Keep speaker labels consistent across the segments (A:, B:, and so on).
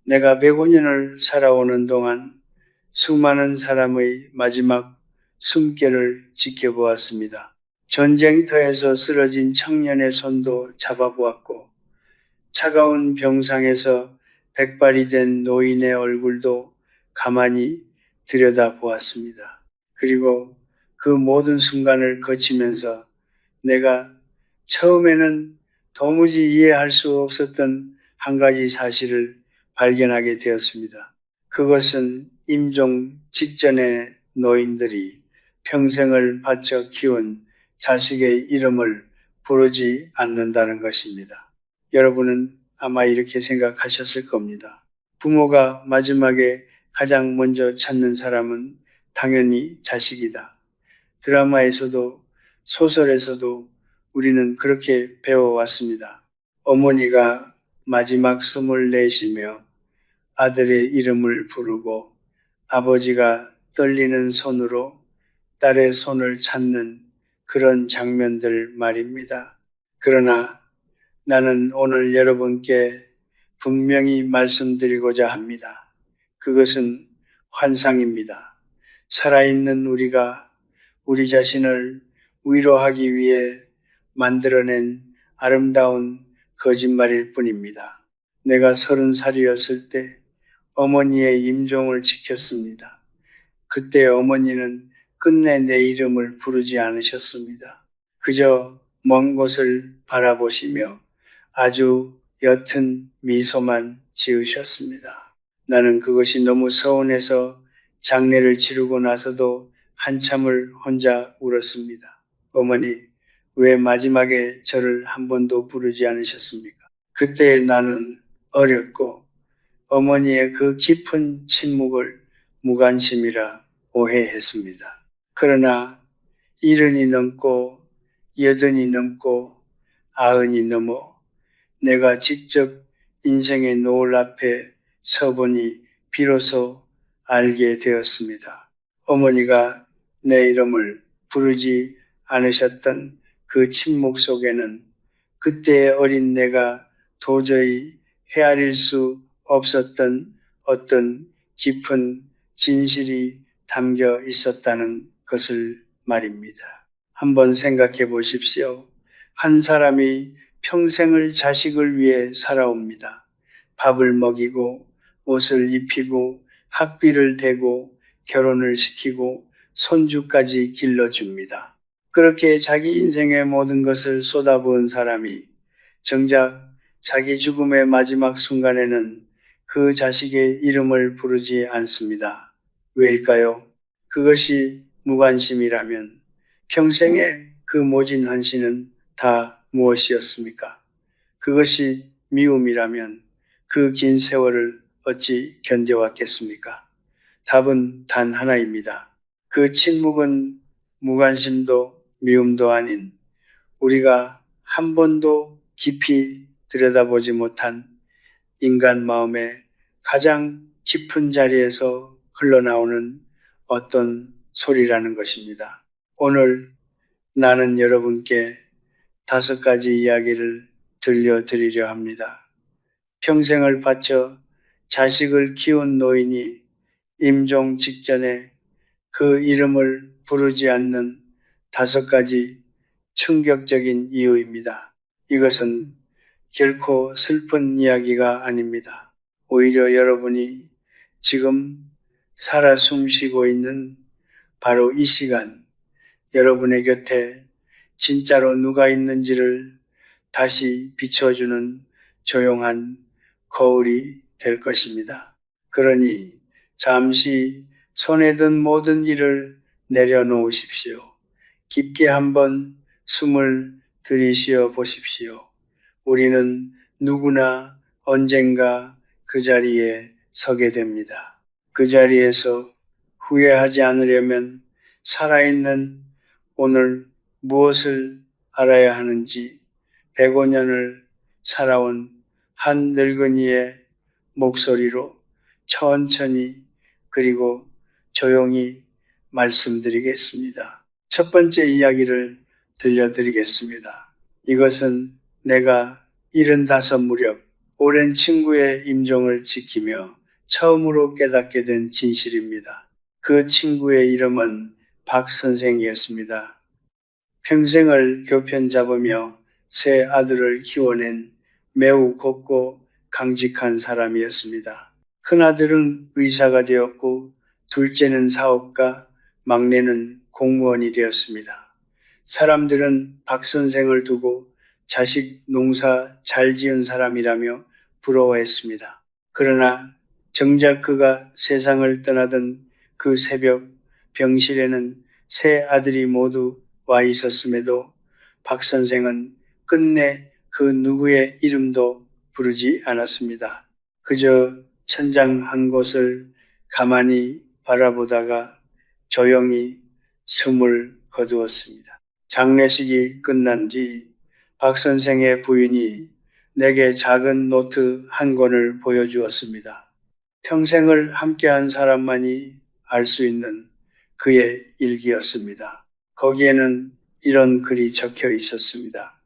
A: 내가 105년을 살아오는 동안 수많은 사람의 마지막 숨결을 지켜보았습니다. 전쟁터에서 쓰러진 청년의 손도 잡아보았고, 차가운 병상에서 백발이 된 노인의 얼굴도 가만히 들여다보았습니다. 그리고 그 모든 순간을 거치면서 내가 처음에는 도무지 이해할 수 없었던 한 가지 사실을 발견하게 되었습니다. 그것은 임종 직전의 노인들이 평생을 바쳐 키운 자식의 이름을 부르지 않는다는 것입니다. 여러분은 아마 이렇게 생각하셨을 겁니다. 부모가 마지막에 가장 먼저 찾는 사람은 당연히 자식이다. 드라마에서도 소설에서도 우리는 그렇게 배워왔습니다. 어머니가 마지막 숨을 내쉬며 아들의 이름을 부르고 아버지가 떨리는 손으로 딸의 손을 찾는 그런 장면들 말입니다. 그러나 나는 오늘 여러분께 분명히 말씀드리고자 합니다. 그것은 환상입니다. 살아있는 우리가 우리 자신을 위로하기 위해 만들어낸 아름다운 거짓말일 뿐입니다. 내가 30살이었을 때 어머니의 임종을 지켰습니다. 그때 어머니는 끝내 내 이름을 부르지 않으셨습니다. 그저 먼 곳을 바라보시며 아주 옅은 미소만 지으셨습니다. 나는 그것이 너무 서운해서 장례를 치르고 나서도 한참을 혼자 울었습니다. 어머니, 왜 마지막에 저를 한 번도 부르지 않으셨습니까? 그때 나는 어렸고 어머니의 그 깊은 침묵을 무관심이라 오해했습니다. 그러나 70이 넘고 80이 넘고 90이 넘어 내가 직접 인생의 노을 앞에 서보니 비로소 알게 되었습니다. 어머니가 내 이름을 부르지 않으셨던 그 침묵 속에는 그때의 어린 내가 도저히 헤아릴 수 없었던 어떤 깊은 진실이 담겨 있었다는 것을 말입니다. 한번 생각해 보십시오. 한 사람이 평생을 자식을 위해 살아옵니다. 밥을 먹이고 옷을 입히고 학비를 대고 결혼을 시키고 손주까지 길러줍니다. 그렇게 자기 인생의 모든 것을 쏟아부은 사람이 정작 자기 죽음의 마지막 순간에는 그 자식의 이름을 부르지 않습니다. 왜일까요? 그것이 무관심이라면 평생의 그 모진 헌신은 다 무엇이었습니까? 그것이 미움이라면 그 긴 세월을 어찌 견뎌왔겠습니까? 답은 단 하나입니다. 그 침묵은 무관심도 미움도 아닌 우리가 한 번도 깊이 들여다보지 못한 인간 마음의 가장 깊은 자리에서 흘러나오는 어떤 소리라는 것입니다. 오늘 나는 여러분께 5가지 이야기를 들려드리려 합니다. 평생을 바쳐 자식을 키운 노인이 임종 직전에 그 이름을 부르지 않는 5가지 충격적인 이유입니다. 이것은 결코 슬픈 이야기가 아닙니다. 오히려 여러분이 지금 살아 숨쉬고 있는 바로 이 시간, 여러분의 곁에 진짜로 누가 있는지를 다시 비춰주는 조용한 거울이 될 것입니다. 그러니 잠시 손에 든 모든 일을 내려놓으십시오. 깊게 한번 숨을 들이쉬어 보십시오. 우리는 누구나 언젠가 그 자리에 서게 됩니다. 그 자리에서 후회하지 않으려면 살아있는 오늘 무엇을 알아야 하는지 105년을 살아온 한 늙은이의 목소리로 천천히 그리고 조용히 말씀드리겠습니다. 첫 번째 이야기를 들려드리겠습니다. 이것은 내가 75 무렵 오랜 친구의 임종을 지키며 처음으로 깨닫게 된 진실입니다. 그 친구의 이름은 박 선생이었습니다. 평생을 교편 잡으며 세 아들을 키워낸 매우 곱고 강직한 사람이었습니다. 큰아들은 의사가 되었고 둘째는 사업가, 막내는 공무원이 되었습니다. 사람들은 박 선생을 두고 자식 농사 잘 지은 사람이라며 부러워했습니다. 그러나 정작 그가 세상을 떠나던 그 새벽 병실에는 세 아들이 모두 와 있었음에도 박 선생은 끝내 그 누구의 이름도 부르지 않았습니다. 그저 천장 한 곳을 가만히 바라보다가 조용히 숨을 거두었습니다. 장례식이 끝난 뒤 박 선생의 부인이 내게 작은 노트 한 권을 보여주었습니다. 평생을 함께한 사람만이 알 수 있는 그의 일기였습니다. 거기에는 이런 글이 적혀 있었습니다.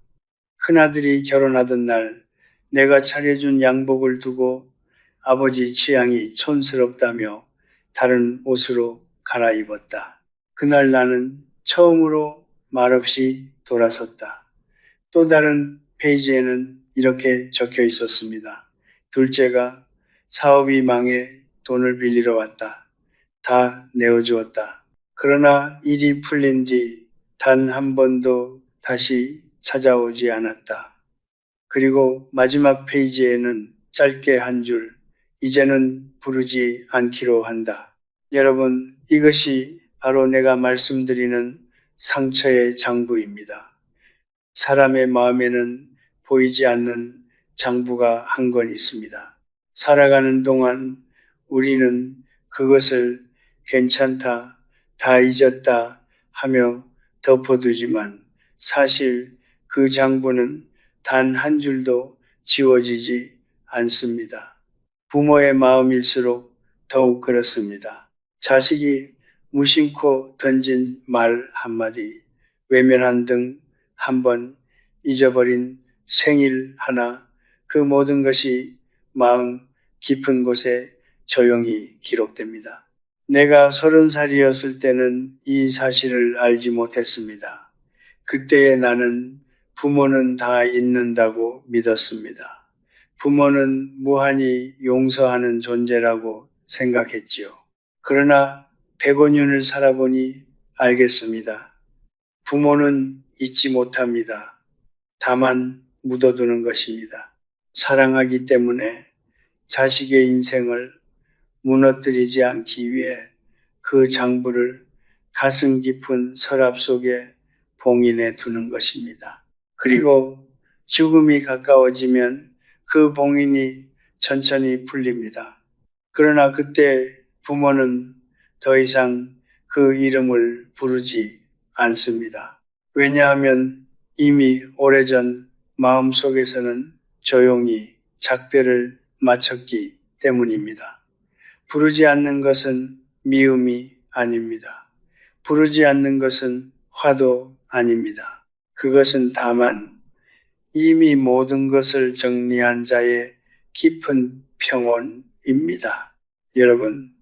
A: 큰아들이 결혼하던 날 내가 차려준 양복을 두고 아버지 취향이 촌스럽다며 다른 옷으로 갈아입었다. 그날 나는 처음으로 말없이 돌아섰다. 또 다른 페이지에는 이렇게 적혀 있었습니다. 둘째가 사업이 망해 돈을 빌리러 왔다. 다 내어주었다. 그러나 일이 풀린 뒤 단 한 번도 다시 찾아오지 않았다. 그리고 마지막 페이지에는 짧게 한 줄, 이제는 부르지 않기로 한다. 여러분, 이것이 바로 내가 말씀드리는 상처의 장부입니다. 사람의 마음에는 보이지 않는 장부가 한 권 있습니다. 살아가는 동안 우리는 그것을 괜찮다, 다 잊었다 하며 덮어두지만 사실 그 장부는 단 한 줄도 지워지지 않습니다. 부모의 마음일수록 더욱 그렇습니다. 자식이 무심코 던진 말 한마디, 외면한 등 한번 잊어버린 생일 하나, 그 모든 것이 마음 깊은 곳에 조용히 기록됩니다. 내가 30살이었을 때는 이 사실을 알지 못했습니다. 그때의 나는 부모는 다 잊는다고 믿었습니다. 부모는 무한히 용서하는 존재라고 생각했지요. 그러나 105년을 살아보니 알겠습니다. 부모는 잊지 못합니다. 다만 묻어두는 것입니다. 사랑하기 때문에 자식의 인생을 무너뜨리지 않기 위해 그 장부를 가슴 깊은 서랍 속에 봉인해 두는 것입니다. 그리고 죽음이 가까워지면 그 봉인이 천천히 풀립니다. 그러나 그때 부모는 더 이상 그 이름을 부르지 않습니다. 왜냐하면 이미 오래전 마음속에서는 조용히 작별을 마쳤기 때문입니다. 부르지 않는 것은 미움이 아닙니다. 부르지 않는 것은 화도 아닙니다. 그것은 다만 이미 모든 것을 정리한 자의 깊은 평온입니다. 여러분,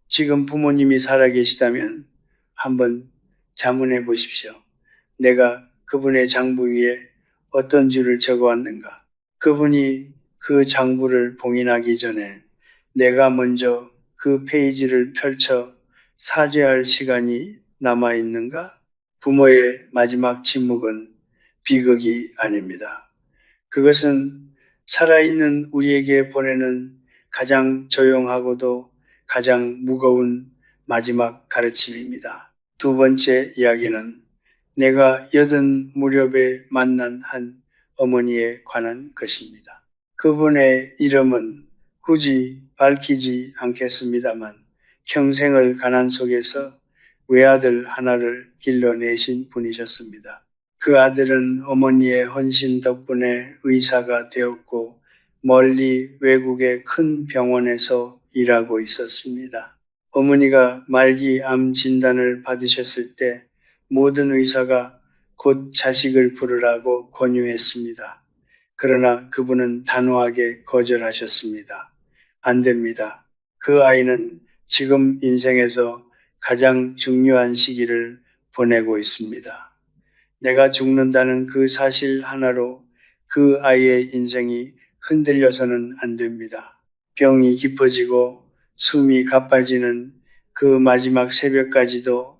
A: 지금 부모님이 살아계시다면 한번 자문해 보십시오. 내가 그분의 장부 위에 어떤 줄을 적어왔는가? 그분이 그 장부를 봉인하기 전에 내가 먼저 그 페이지를 펼쳐 사죄할 시간이 남아있는가? 부모의 마지막 침묵은 비극이 아닙니다. 그것은 살아있는 우리에게 보내는 가장 조용하고도 가장 무거운 마지막 가르침입니다. 두 번째 이야기는 내가 80 무렵에 만난 한 어머니에 관한 것입니다. 그분의 이름은 굳이 밝히지 않겠습니다만 평생을 가난 속에서 외아들 하나를 길러내신 분이셨습니다. 그 아들은 어머니의 헌신 덕분에 의사가 되었고 멀리 외국의 큰 병원에서 일하고 있었습니다. 어머니가 말기 암 진단을 받으셨을 때 모든 의사가 곧 자식을 부르라고 권유했습니다. 그러나 그분은 단호하게 거절하셨습니다. 안 됩니다. 그 아이는 지금 인생에서 가장 중요한 시기를 보내고 있습니다. 내가 죽는다는 그 사실 하나로 그 아이의 인생이 흔들려서는 안 됩니다. 병이 깊어지고 숨이 가빠지는 그 마지막 새벽까지도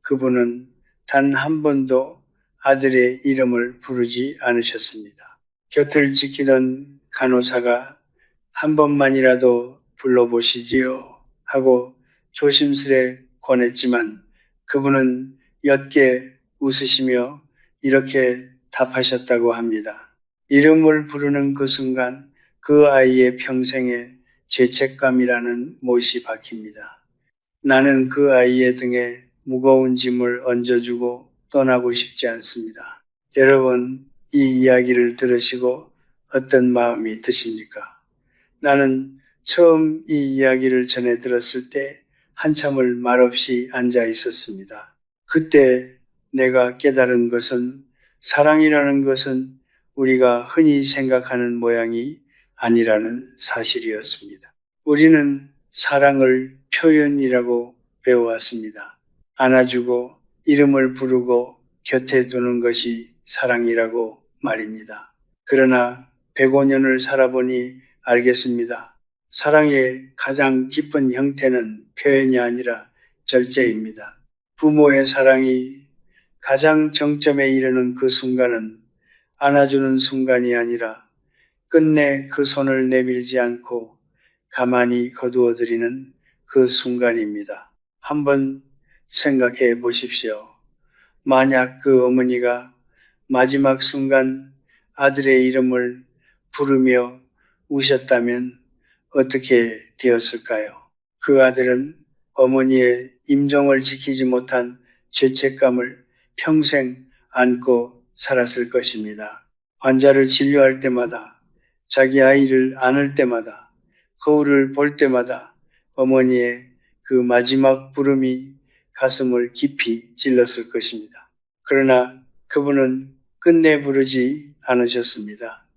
A: 그분은 단 한 번도 아들의 이름을 부르지 않으셨습니다. 곁을 지키던 간호사가 한 번만이라도 불러보시지요 하고 조심스레 권했지만 그분은 옅게 웃으시며 이렇게 답하셨다고 합니다. 이름을 부르는 그 순간 그 아이의 평생에 죄책감이라는 못이 박힙니다. 나는 그 아이의 등에 무거운 짐을 얹어주고 떠나고 싶지 않습니다. 여러분, 이 이야기를 들으시고 어떤 마음이 드십니까? 나는 처음 이 이야기를 전해 들었을 때 한참을 말없이 앉아 있었습니다. 그때 내가 깨달은 것은 사랑이라는 것은 우리가 흔히 생각하는 모양이 아니라는 사실이었습니다. 우리는 사랑을 표현이라고 배워왔습니다. 안아주고 이름을 부르고 곁에 두는 것이 사랑이라고 말입니다. 그러나 105년을 살아보니 알겠습니다. 사랑의 가장 깊은 형태는 표현이 아니라 절제입니다. 부모의 사랑이 가장 정점에 이르는 그 순간은 안아주는 순간이 아니라 끝내 그 손을 내밀지 않고 가만히 거두어드리는 그 순간입니다. 한번 생각해 보십시오. 만약 그 어머니가 마지막 순간 아들의 이름을 부르며 우셨다면 어떻게 되었을까요? 그 아들은 어머니의 임종을 지키지 못한 죄책감을 평생 안고 살았을 것입니다. 환자를 진료할 때마다, 자기 아이를 안을 때마다, 거울을 볼 때마다 어머니의 그 마지막 부름이 가슴을 깊이 찔렀을 것입니다. 그러나 그분은 끝내 부르지 않으셨습니다.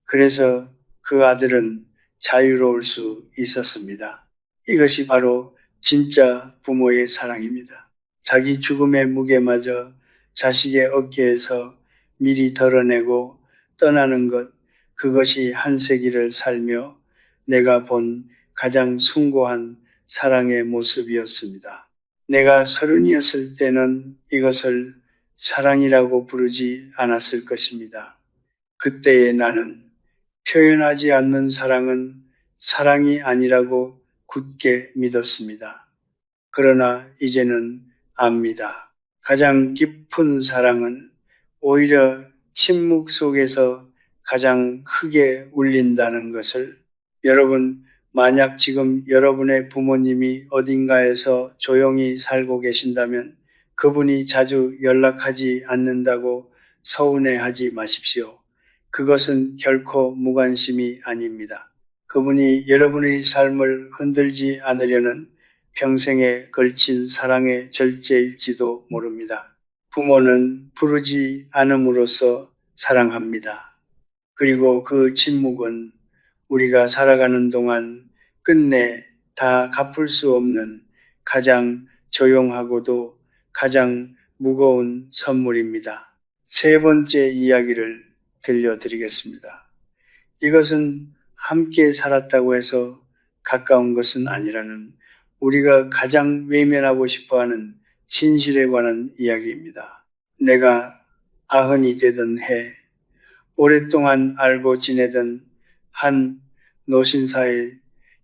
A: 그래서 그 아들은 자유로울 수 있었습니다. 이것이 바로 진짜 부모의 사랑입니다. 자기 죽음의 무게마저 자식의 어깨에서 미리 덜어내고 떠나는 것, 그것이 한 세기를 살며 내가 본 가장 숭고한 사랑의 모습이었습니다. 내가 30이었을 때는 이것을 사랑이라고 부르지 않았을 것입니다. 그때의 나는 표현하지 않는 사랑은 사랑이 아니라고 굳게 믿었습니다. 그러나 이제는 압니다. 가장 깊은 사랑은 오히려 침묵 속에서 가장 크게 울린다는 것을 여러분, 만약 지금 여러분의 부모님이 어딘가에서 조용히 살고 계신다면 그분이 자주 연락하지 않는다고 서운해하지 마십시오. 그것은 결코 무관심이 아닙니다. 그분이 여러분의 삶을 흔들지 않으려는 평생에 걸친 사랑의 절제일지도 모릅니다. 부모는 부르지 않음으로써 사랑합니다. 그리고 그 침묵은 우리가 살아가는 동안 끝내 다 갚을 수 없는 가장 조용하고도 가장 무거운 선물입니다. 세 번째 이야기를 들려드리겠습니다. 이것은 함께 살았다고 해서 가까운 것은 아니라는 우리가 가장 외면하고 싶어하는 진실에 관한 이야기입니다. 내가 90이 되던 해 오랫동안 알고 지내던 한 노신사의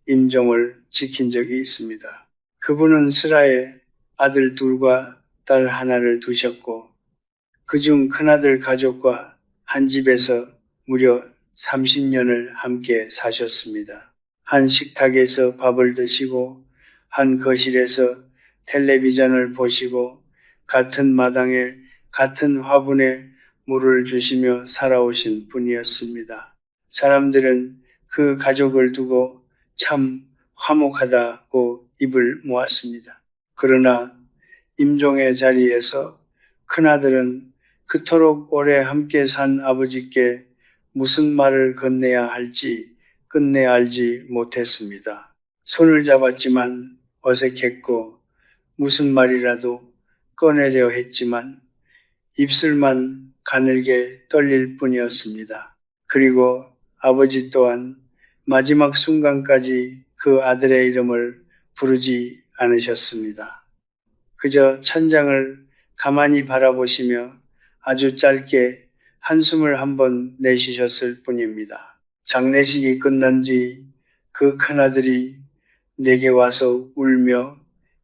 A: 임종을 지킨 적이 있습니다. 그분은 슬하에 아들 둘과 딸 하나를 두셨고 그중 큰아들 가족과 한 집에서 무려 30년을 함께 사셨습니다. 한 식탁에서 밥을 드시고 한 거실에서 텔레비전을 보시고 같은 마당에 같은 화분에 물을 주시며 살아오신 분이었습니다. 사람들은 그 가족을 두고 참 화목하다고 입을 모았습니다. 그러나 임종의 자리에서 큰아들은 그토록 오래 함께 산 아버지께 무슨 말을 건네야 할지 끝내 알지 못했습니다. 손을 잡았지만 어색했고 무슨 말이라도 꺼내려 했지만 입술만 가늘게 떨릴 뿐이었습니다. 그리고 아버지 또한 마지막 순간까지 그 아들의 이름을 부르지 않으셨습니다. 그저 천장을 가만히 바라보시며 아주 짧게 한숨을 한번 내쉬셨을 뿐입니다. 장례식이 끝난 뒤 그 큰아들이 내게 와서 울며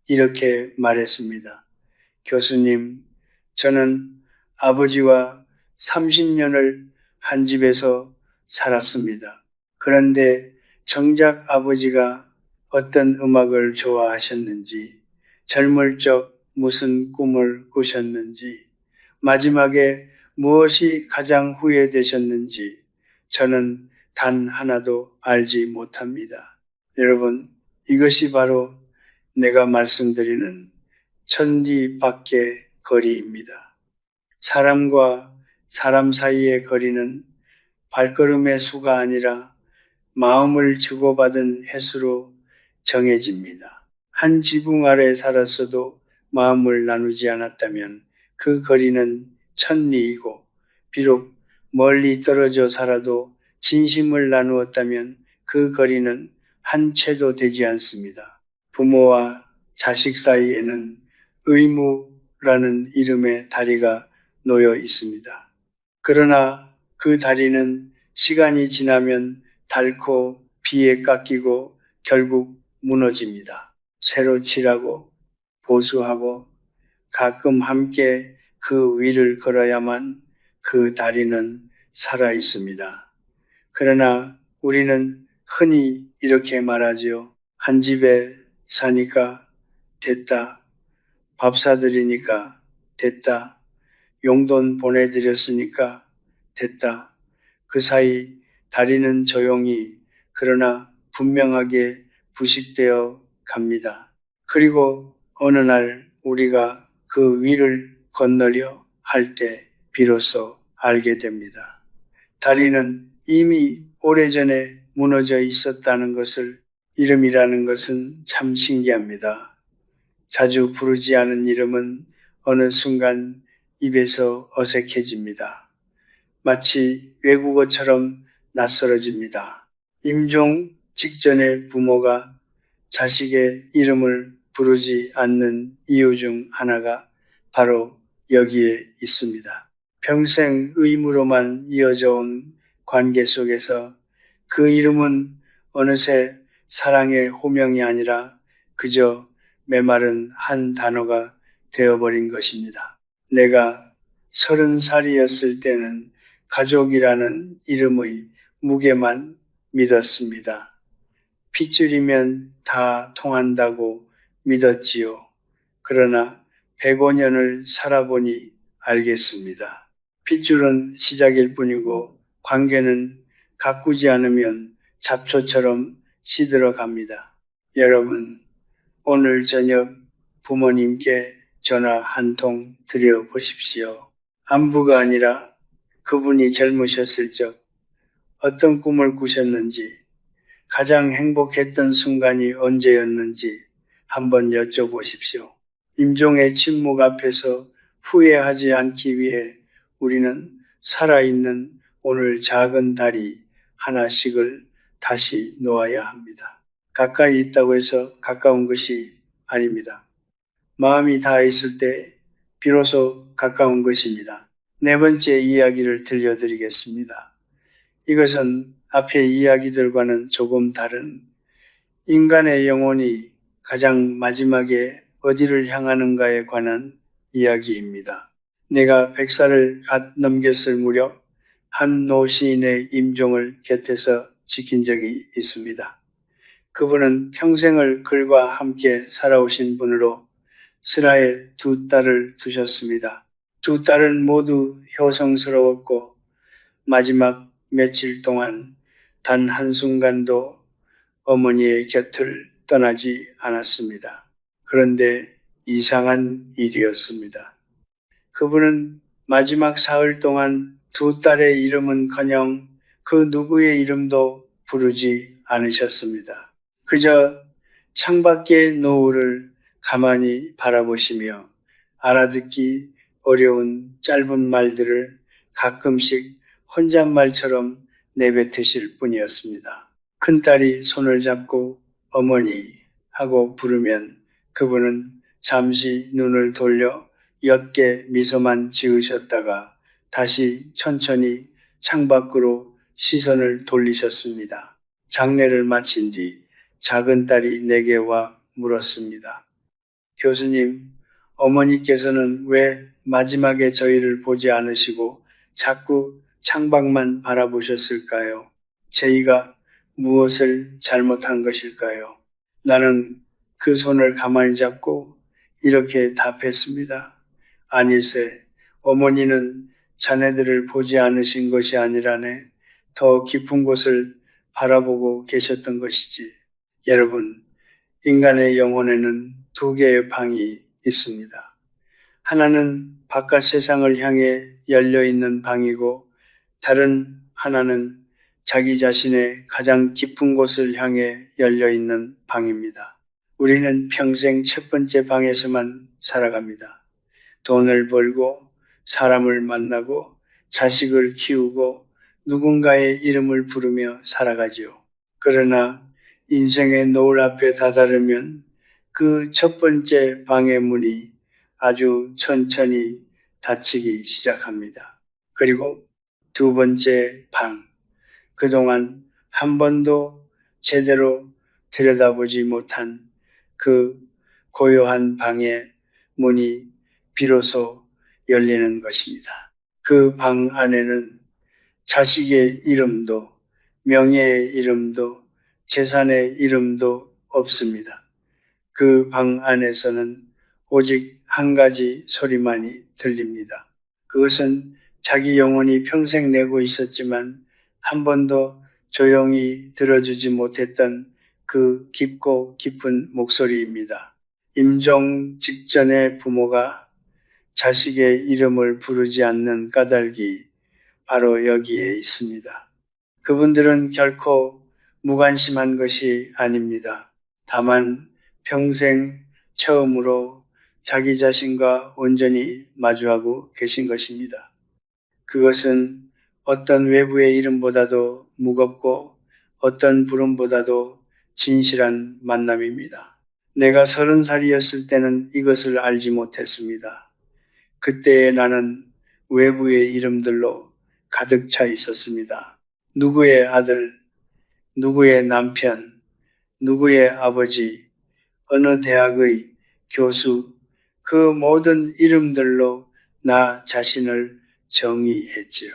A: 이렇게 말했습니다. 교수님, 저는 아버지와 30년을 한 집에서 살았습니다. 그런데 정작 아버지가 어떤 음악을 좋아하셨는지, 젊을 적 무슨 꿈을 꾸셨는지, 마지막에 무엇이 가장 후회되셨는지 저는 단 하나도 알지 못합니다. 여러분, 이것이 바로 내가 말씀드리는 천리 밖의 거리입니다. 사람과 사람 사이의 거리는 발걸음의 수가 아니라 마음을 주고받은 횟수로 정해집니다. 한 지붕 아래 살았어도 마음을 나누지 않았다면 그 거리는 천리이고, 비록 멀리 떨어져 살아도 진심을 나누었다면 그 거리는 한 채도 되지 않습니다. 부모와 자식 사이에는 의무라는 이름의 다리가 놓여 있습니다. 그러나 그 다리는 시간이 지나면 닳고 비에 깎이고 결국 무너집니다. 새로 칠하고 보수하고 가끔 함께 그 위를 걸어야만 그 다리는 살아 있습니다. 그러나 우리는 흔히 이렇게 말하지요. 한 집에 사니까 됐다. 밥 사드리니까 됐다. 용돈 보내드렸으니까 됐다. 그 사이 다리는 조용히 그러나 분명하게 부식되어 갑니다. 그리고 어느 날 우리가 그 위를 건너려 할 때 비로소 알게 됩니다. 다리는 이미 오래전에 무너져 있었다는 것을 이름이라는 것은 참 신기합니다. 자주 부르지 않은 이름은 어느 순간 입에서 어색해집니다. 마치 외국어처럼 낯설어집니다. 임종 직전에 부모가 자식의 이름을 부르지 않는 이유 중 하나가 바로 여기에 있습니다. 평생 의무로만 이어져 온 관계 속에서 그 이름은 어느새 사랑의 호명이 아니라 그저 메마른 한 단어가 되어버린 것입니다. 내가 30살이었을 때는 가족이라는 이름의 무게만 믿었습니다. 핏줄이면 다 통한다고 믿었지요. 그러나 105년을 살아보니 알겠습니다. 핏줄은 시작일 뿐이고 관계는 가꾸지 않으면 잡초처럼 시들어 갑니다. 여러분, 오늘 저녁 부모님께 전화 한 통 드려 보십시오. 안부가 아니라 그분이 젊으셨을 적 어떤 꿈을 꾸셨는지, 가장 행복했던 순간이 언제였는지 한번 여쭤보십시오. 임종의 침묵 앞에서 후회하지 않기 위해 우리는 살아있는 오늘 작은 다리 하나씩을 다시 놓아야 합니다. 가까이 있다고 해서 가까운 것이 아닙니다. 마음이 닿아 있을 때 비로소 가까운 것입니다. 네 번째 이야기를 들려드리겠습니다. 이것은 앞의 이야기들과는 조금 다른 인간의 영혼이 가장 마지막에 어디를 향하는가에 관한 이야기입니다. 내가 100살을 갓 넘겼을 무렵 한 노시인의 임종을 곁에서 지킨 적이 있습니다. 그분은 평생을 글과 함께 살아오신 분으로 슬하에 두 딸을 두셨습니다. 두 딸은 모두 효성스러웠고 마지막 며칠 동안 단 한순간도 어머니의 곁을 떠나지 않았습니다. 그런데 이상한 일이었습니다. 그분은 마지막 사흘 동안 두 딸의 이름은커녕 그 누구의 이름도 부르지 않으셨습니다. 그저 창밖의 노을을 가만히 바라보시며 알아듣기 어려운 짧은 말들을 가끔씩 혼잣말처럼 내뱉으실 뿐이었습니다. 큰딸이 손을 잡고 어머니 하고 부르면 그분은 잠시 눈을 돌려 옅게 미소만 지으셨다가 다시 천천히 창밖으로 시선을 돌리셨습니다. 장례를 마친 뒤 작은 딸이 내게 와 물었습니다. 교수님, 어머니께서는 왜 마지막에 저희를 보지 않으시고 자꾸 창밖만 바라보셨을까요? 저희가 무엇을 잘못한 것일까요? 나는 그 손을 가만히 잡고 이렇게 답했습니다. 아닐세, 어머니는 자네들을 보지 않으신 것이 아니라네 더 깊은 곳을 바라보고 계셨던 것이지. 여러분, 인간의 영혼에는 두 개의 방이 있습니다. 하나는 바깥 세상을 향해 열려 있는 방이고 다른 하나는 자기 자신의 가장 깊은 곳을 향해 열려 있는 방입니다. 우리는 평생 첫 번째 방에서만 살아갑니다. 돈을 벌고 사람을 만나고 자식을 키우고 누군가의 이름을 부르며 살아가지요. 그러나 인생의 노을 앞에 다다르면 그 첫 번째 방의 문이 아주 천천히 닫히기 시작합니다. 그리고 두 번째 방, 그동안 한 번도 제대로 들여다보지 못한 그 고요한 방의 문이 비로소 열리는 것입니다. 그 방 안에는 자식의 이름도 명예의 이름도 재산의 이름도 없습니다. 그 방 안에서는 오직 한 가지 소리만이 들립니다. 그것은 자기 영혼이 평생 내고 있었지만 한 번도 조용히 들어주지 못했던 그 깊고 깊은 목소리입니다. 임종 직전에 부모가 자식의 이름을 부르지 않는 까닭이 바로 여기에 있습니다. 그분들은 결코 무관심한 것이 아닙니다. 다만 평생 처음으로 자기 자신과 온전히 마주하고 계신 것입니다. 그것은 어떤 외부의 이름보다도 무겁고 어떤 부름보다도 진실한 만남입니다. 내가 30살이었을 때는 이것을 알지 못했습니다. 그때의 나는 외부의 이름들로 가득 차 있었습니다. 누구의 아들, 누구의 남편, 누구의 아버지, 어느 대학의 교수, 그 모든 이름들로 나 자신을 정의했지요.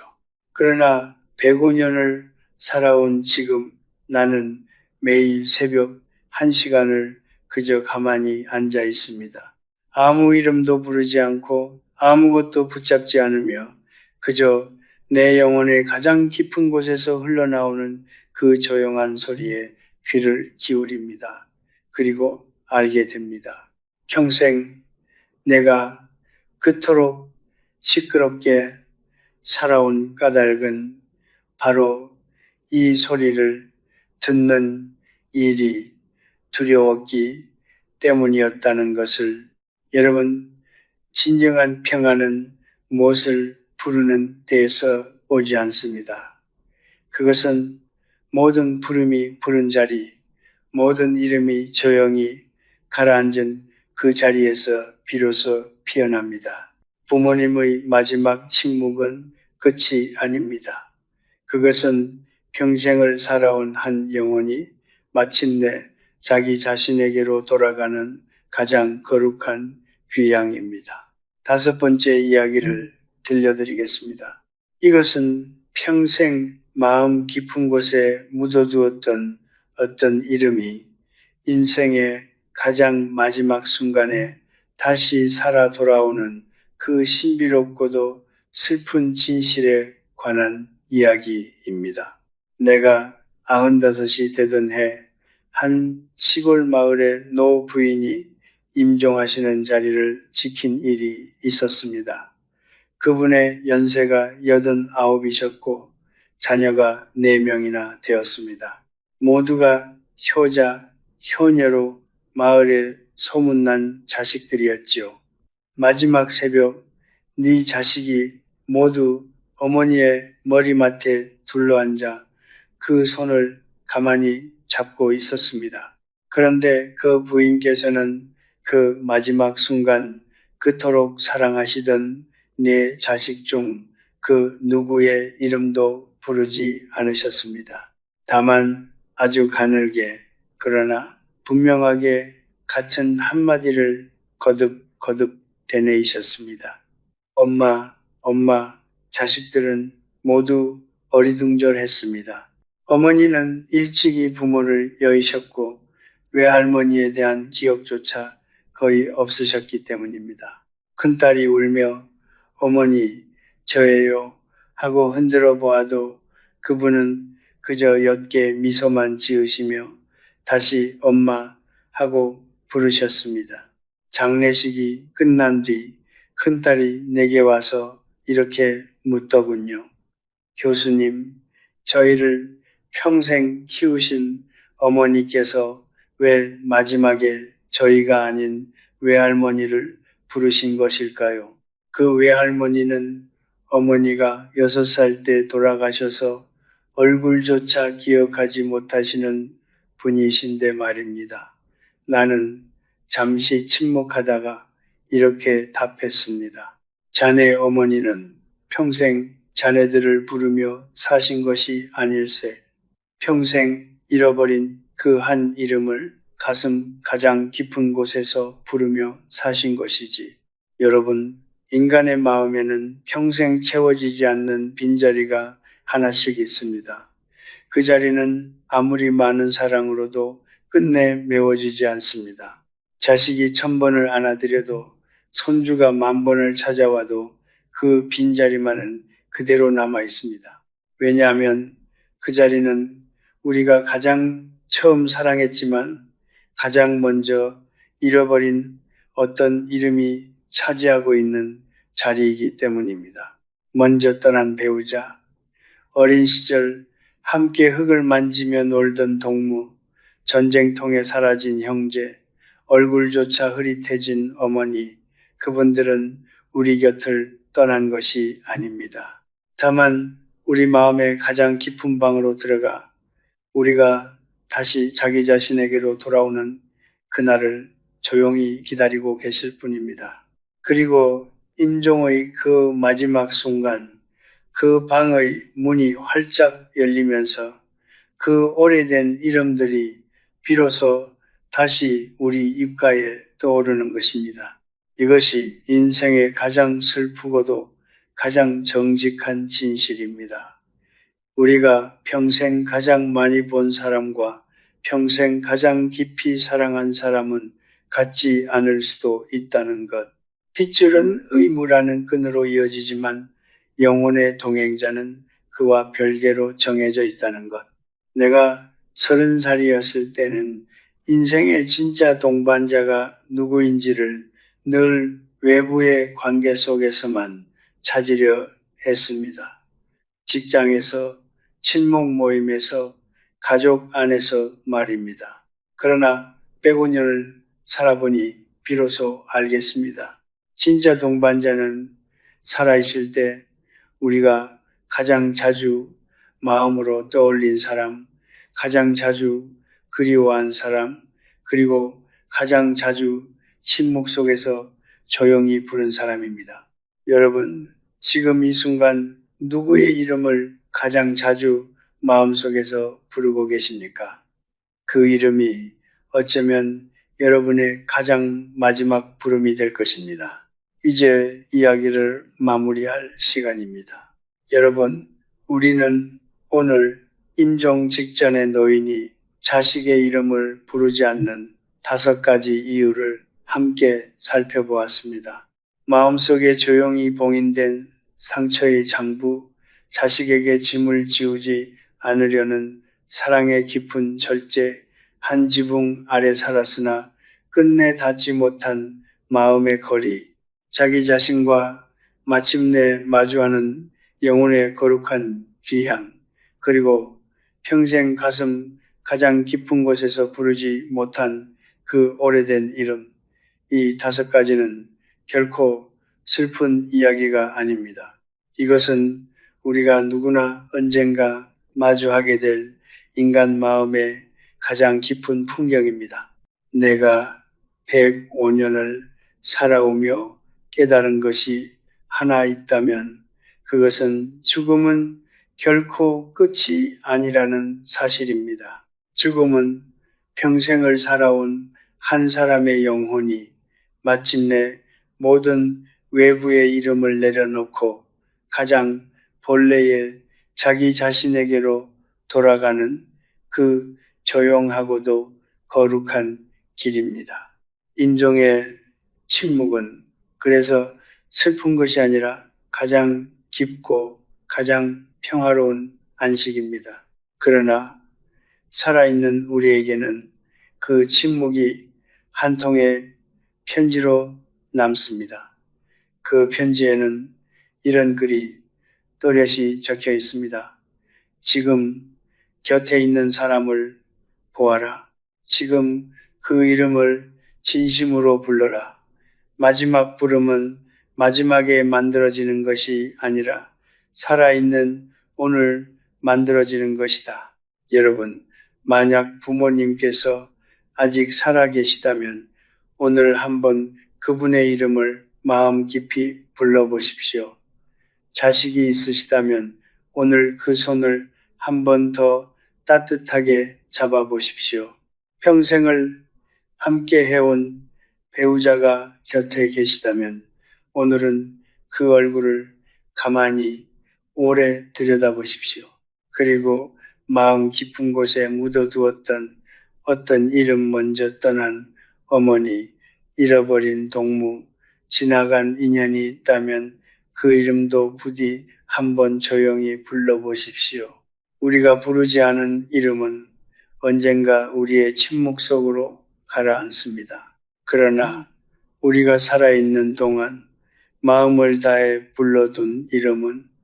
A: 그러나 105년을 살아온 지금 나는 매일 새벽 1시간을 그저 가만히 앉아 있습니다. 아무 이름도 부르지 않고 아무것도 붙잡지 않으며 그저 내 영혼의 가장 깊은 곳에서 흘러나오는 그 조용한 소리에 귀를 기울입니다. 그리고 알게 됩니다. 평생 내가 그토록 시끄럽게 살아온 까닭은 바로 이 소리를 듣는 일이 두려웠기 때문이었다는 것을, 여러분, 진정한 평안은 무엇을 부르는 데에서 오지 않습니다. 그것은 모든 부름이 부른 자리, 모든 이름이 조용히 가라앉은 그 자리에서 비로소 피어납니다. 부모님의 마지막 침묵은 끝이 아닙니다. 그것은 평생을 살아온 한 영혼이 마침내 자기 자신에게로 돌아가는 가장 거룩한 귀향입니다. 다섯 번째 이야기를 들려드리겠습니다. 이것은 평생 마음 깊은 곳에 묻어두었던 어떤 이름이 인생의 가장 마지막 순간에 다시 살아 돌아오는 그 신비롭고도 슬픈 진실에 관한 이야기입니다. 내가 95이 되던 해 한 시골 마을의 노 부인이 임종하시는 자리를 지킨 일이 있었습니다. 그분의 연세가 89이셨고 자녀가 4명이나 되었습니다. 모두가 효자, 효녀로 마을에 소문난 자식들이었지요. 마지막 새벽 네 자식이 모두 어머니의 머리맡에 둘러앉아 그 손을 가만히 잡고 있었습니다. 그런데 그 부인께서는 그 마지막 순간 그토록 사랑하시던 네 자식 중 그 누구의 이름도 부르지 않으셨습니다. 다만 아주 가늘게 그러나 분명하게 같은 한마디를 거듭거듭 되뇌이셨습니다. 엄마, 엄마, 자식들은 모두 어리둥절했습니다. 어머니는 일찍이 부모를 여의셨고 외할머니에 대한 기억조차 거의 없으셨기 때문입니다. 큰딸이 울며 어머니, 저예요 하고 흔들어 보아도 그분은 그저 옅게 미소만 지으시며 다시 엄마 하고 부르셨습니다. 장례식이 끝난 뒤 큰딸이 내게 와서 이렇게 묻더군요. 교수님, 저희를 평생 키우신 어머니께서 왜 마지막에 저희가 아닌 외할머니를 부르신 것일까요? 그 외할머니는 어머니가 6살 때 돌아가셔서 얼굴조차 기억하지 못하시는 분이신데 말입니다. 나는 잠시 침묵하다가 이렇게 답했습니다. 자네 어머니는 평생 자네들을 부르며 사신 것이 아닐세. 평생 잃어버린 그 한 이름을 가슴 가장 깊은 곳에서 부르며 사신 것이지. 여러분, 인간의 마음에는 평생 채워지지 않는 빈자리가 하나씩 있습니다. 그 자리는 아무리 많은 사랑으로도 끝내 메워지지 않습니다. 자식이 1000번을 안아드려도 손주가 10,000번을 찾아와도 그 빈자리만은 그대로 남아 있습니다. 왜냐하면 그 자리는 우리가 가장 처음 사랑했지만 가장 먼저 잃어버린 어떤 이름이 차지하고 있는 자리이기 때문입니다. 먼저 떠난 배우자, 어린 시절 함께 흙을 만지며 놀던 동무, 전쟁통에 사라진 형제, 얼굴조차 흐릿해진 어머니, 그분들은 우리 곁을 떠난 것이 아닙니다. 다만 우리 마음의 가장 깊은 방으로 들어가 우리가 다시 자기 자신에게로 돌아오는 그날을 조용히 기다리고 계실 뿐입니다. 그리고 임종의 그 마지막 순간 그 방의 문이 활짝 열리면서 그 오래된 이름들이 비로소 다시 우리 입가에 떠오르는 것입니다. 이것이 인생의 가장 슬프고도 가장 정직한 진실입니다. 우리가 평생 가장 많이 본 사람과 평생 가장 깊이 사랑한 사람은 같지 않을 수도 있다는 것. 핏줄은 의무라는 끈으로 이어지지만 영혼의 동행자는 그와 별개로 정해져 있다는 것. 내가 30살이었을 때는 인생의 진짜 동반자가 누구인지를 늘 외부의 관계 속에서만 찾으려 했습니다. 직장에서, 친목 모임에서, 가족 안에서 말입니다. 그러나 105년을 살아보니 비로소 알겠습니다. 진짜 동반자는 살아있을 때 우리가 가장 자주 마음으로 떠올린 사람, 가장 자주 그리워한 사람, 그리고 가장 자주 침묵 속에서 조용히 부른 사람입니다. 여러분, 지금 이 순간 누구의 이름을 가장 자주 마음속에서 부르고 계십니까? 그 이름이 어쩌면 여러분의 가장 마지막 부름이 될 것입니다. 이제 이야기를 마무리할 시간입니다. 여러분, 우리는 오늘 임종 직전의 노인이 자식의 이름을 부르지 않는 5가지 이유를 함께 살펴보았습니다. 마음속에 조용히 봉인된 상처의 장부, 자식에게 짐을 지우지 않으려는 사랑의 깊은 절제, 한 지붕 아래 살았으나 끝내 닿지 못한 마음의 거리, 자기 자신과 마침내 마주하는 영혼의 거룩한 귀향, 그리고 평생 가슴 가장 깊은 곳에서 부르지 못한 그 오래된 이름, 이 5가지는 결코 슬픈 이야기가 아닙니다. 이것은 우리가 누구나 언젠가 마주하게 될 인간 마음의 가장 깊은 풍경입니다. 내가 105년을 살아오며 깨달은 것이 하나 있다면 그것은 죽음은 결코 끝이 아니라는 사실입니다. 죽음은 평생을 살아온 한 사람의 영혼이 마침내 모든 외부의 이름을 내려놓고 가장 본래의 자기 자신에게로 돌아가는 그 조용하고도 거룩한 길입니다. 인종의 침묵은 그래서 슬픈 것이 아니라 가장 깊고 가장 평화로운 안식입니다. 그러나 살아있는 우리에게는 그 침묵이 한 통의 편지로 남습니다. 그 편지에는 이런 글이 또렷이 적혀 있습니다. 지금 곁에 있는 사람을 보아라. 지금 그 이름을 진심으로 불러라. 마지막 부름은 마지막에 만들어지는 것이 아니라 살아있는 오늘 만들어지는 것이다. 여러분, 만약 부모님께서 아직 살아계시다면 오늘 한번 그분의 이름을 마음 깊이 불러보십시오. 자식이 있으시다면 오늘 그 손을 한 번 더 따뜻하게 잡아보십시오. 평생을 함께 해온 배우자가 곁에 계시다면 오늘은 그 얼굴을 가만히 오래 들여다보십시오. 그리고 마음 깊은 곳에 묻어두었던 어떤 이름 먼저 떠난 어머니, 잃어버린 동무, 지나간 인연이 있다면 그 이름도 부디 한번 조용히 불러보십시오. 우리가 부르지 않은 이름은 언젠가 우리의 침묵 속으로 가라앉습니다. 그러나 우리가 살아있는 동안 마음을 다해 불러둔 이름은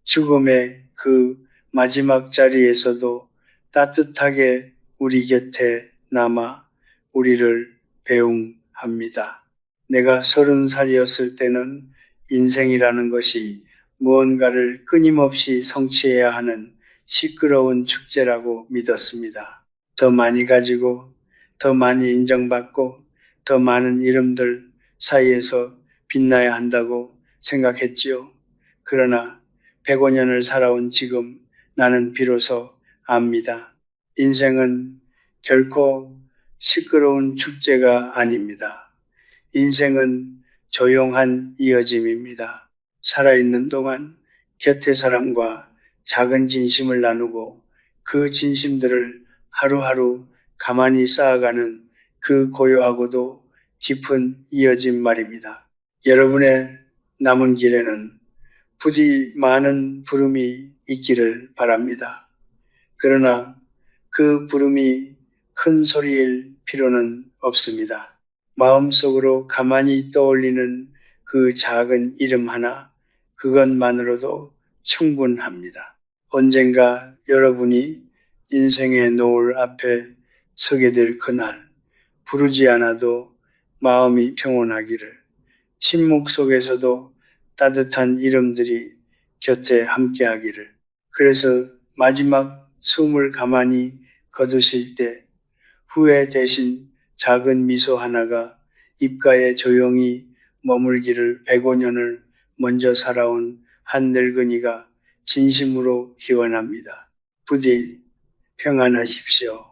A: 죽음의 그 마지막 자리에서도 따뜻하게 우리 곁에 남아 우리를 배웅합니다. 내가 30살이었을 때는 인생이라는 것이 무언가를 끊임없이 성취해야 하는 시끄러운 축제라고 믿었습니다. 더 많이 가지고, 더 많이 인정받고, 더 많은 이름들 사이에서 빛나야 한다고 생각했지요. 그러나 105년을 살아온 지금 나는 비로소 압니다. 인생은 결코 시끄러운 축제가 아닙니다. 인생은 조용한 이어짐입니다. 살아있는 동안 곁의 사람과 작은 진심을 나누고 그 진심들을 하루하루 가만히 쌓아가는 그 고요하고도 깊은 이어짐 말입니다. 여러분의 남은 길에는 부디 많은 부름이 있기를 바랍니다. 그러나 그 부름이 큰 소리일 필요는 없습니다. 마음속으로 가만히 떠올리는 그 작은 이름 하나, 그것만으로도 충분합니다. 언젠가 여러분이 인생의 노을 앞에 서게 될 그날, 부르지 않아도 마음이 평온하기를, 침묵 속에서도 따뜻한 이름들이 곁에 함께하기를, 그래서 마지막 숨을 가만히 거두실 때 후회 대신 작은 미소 하나가 입가에 조용히 머물기를 105년을 먼저 살아온 한 늙은이가 진심으로 기원합니다. 부디 평안하십시오.